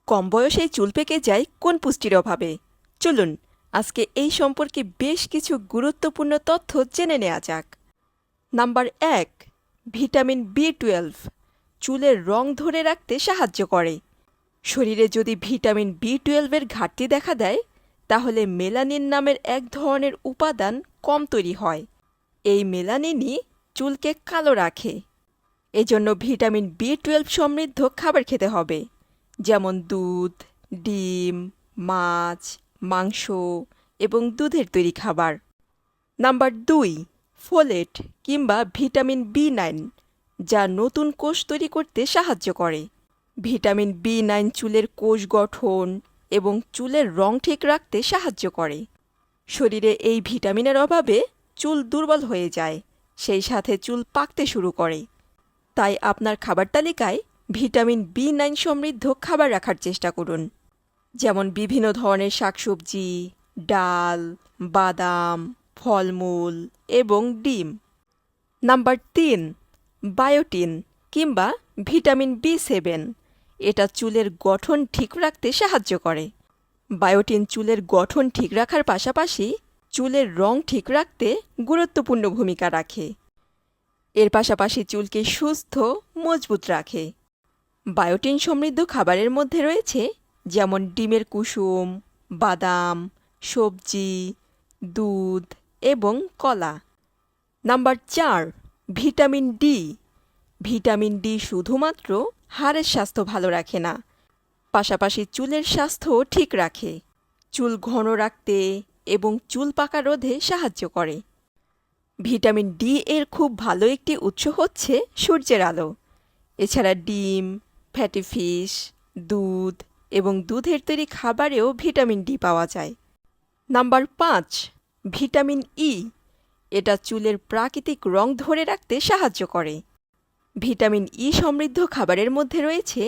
কম বয়সেই চুল পেকে যায় কোন পুষ্টির অভাবে? চলুন আজকে এই সম্পর্কে বেশ কিছু গুরুত্বপূর্ণ তথ্য জেনে নেওয়া যাক। নাম্বার ১, ভিটামিন বি12 চুলের রং ধরে রাখতে সাহায্য করে। শরীরে যদি ভিটামিন বি12 এর ঘাটতি দেখা দেয়, তাহলে মেলানিন নামের এক ধরনের উপাদান কম তৈরি হয়। এই মেলানিনই চুলকে কালো রাখে। এজন্য ভিটামিন বি12 সমৃদ্ধ খাবার খেতে হবে, যেমন দুধ, ডিম, মাছ, মাংস এবং দুধের তৈরি খাবার। নাম্বার ২, ফোলেট কিংবা ভিটামিন বি9, যা নতুন কোষ তৈরি করতে সাহায্য করে। ভিটামিন বি9 চুলের কোষ গঠন এবং চুলের রং ঠিক রাখতে সাহায্য করে। শরীরে এই ভিটামিনের অভাবে চুল দুর্বল হয়ে যায়, সেই সাথে চুল পাকতে শুরু করে। তাই আপনার খাবার তালিকায় ভিটামিন বি9 সমৃদ্ধ খাবার রাখার চেষ্টা করুন, যেমন বিভিন্ন ধরনের শাকসবজি, ডাল, বাদাম, ফলমূল এবং ডিম। নাম্বার ৩, বায়োটিন কিংবা ভিটামিন বি7, এটা চুলের গঠন ঠিক রাখতে সাহায্য করে। বায়োটিন চুলের গঠন ঠিক রাখার পাশাপাশি চুলের রং ঠিক রাখতে গুরুত্বপূর্ণ ভূমিকা রাখে। এর পাশাপাশি চুলকে সুস্থ, মজবুত রাখে। বায়োটিন সমৃদ্ধ খাবারের মধ্যে রয়েছে যেমন ডিমের কুসুম, বাদাম, সবজি, দুধ এবং কলা। Number ৪, vitamin D. Vitamin D শুধুমাত্র হাড়ের স্বাস্থ্য ভালো রাখে না, পাশাপাশি চুলের স্বাস্থ্যও ঠিক রাখে। চুল ঘন রাখতে এবং চুল পাকা রোধে সাহায্য করে। ভিটামিন ডি এর খুব ভালো একটি উৎস হচ্ছে সূর্যের আলো। এছাড়া ডিম, ফ্যাটি ফিশ, দুধ এবং দুধের তৈরি খাবারেও ভিটামিন ডি পাওয়া যায়। Number ৫, vitamin E. এটা চুলের প্রাকৃতিক রং ধরে রাখতে সাহায্য করে। ভিটামিন ই সমৃদ্ধ খাবারের মধ্যে রয়েছে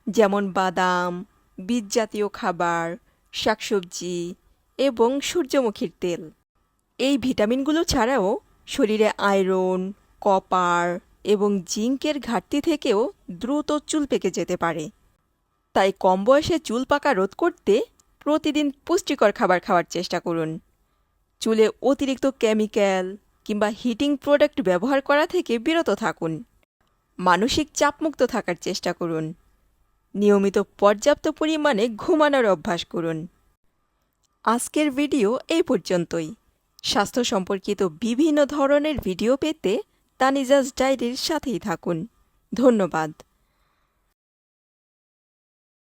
যেমন বাদাম, বীজজাতীয় খাবার, শাকসবজি এবং সূর্যমুখীর তেল। এই ভিটামিনগুলো ছাড়াও শরীরে আয়রন, কপার এবং জিঙ্কের ঘাটতি থেকেও দ্রুত চুল পেকে যেতে পারে। তাই কম বয়সে চুল পাকা রোধ করতে প্রতিদিন পুষ্টিকর খাবার খাওয়ার চেষ্টা করুন। চুলে অতিরিক্ত কেমিক্যাল কিংবা হিটিং প্রোডাক্ট ব্যবহার করা থেকে বিরত থাকুন। মানসিক চাপমুক্ত থাকার চেষ্টা করুন। নিয়মিত পর্যাপ্ত পরিমাণে ঘুমানোর অভ্যাস করুন। আজকের ভিডিও এই পর্যন্তই। স্বাস্থ্য সম্পর্কিত বিভিন্ন ধরনের ভিডিও পেতে তানিজাস ডায়েরির সাথেই থাকুন। ধন্যবাদ।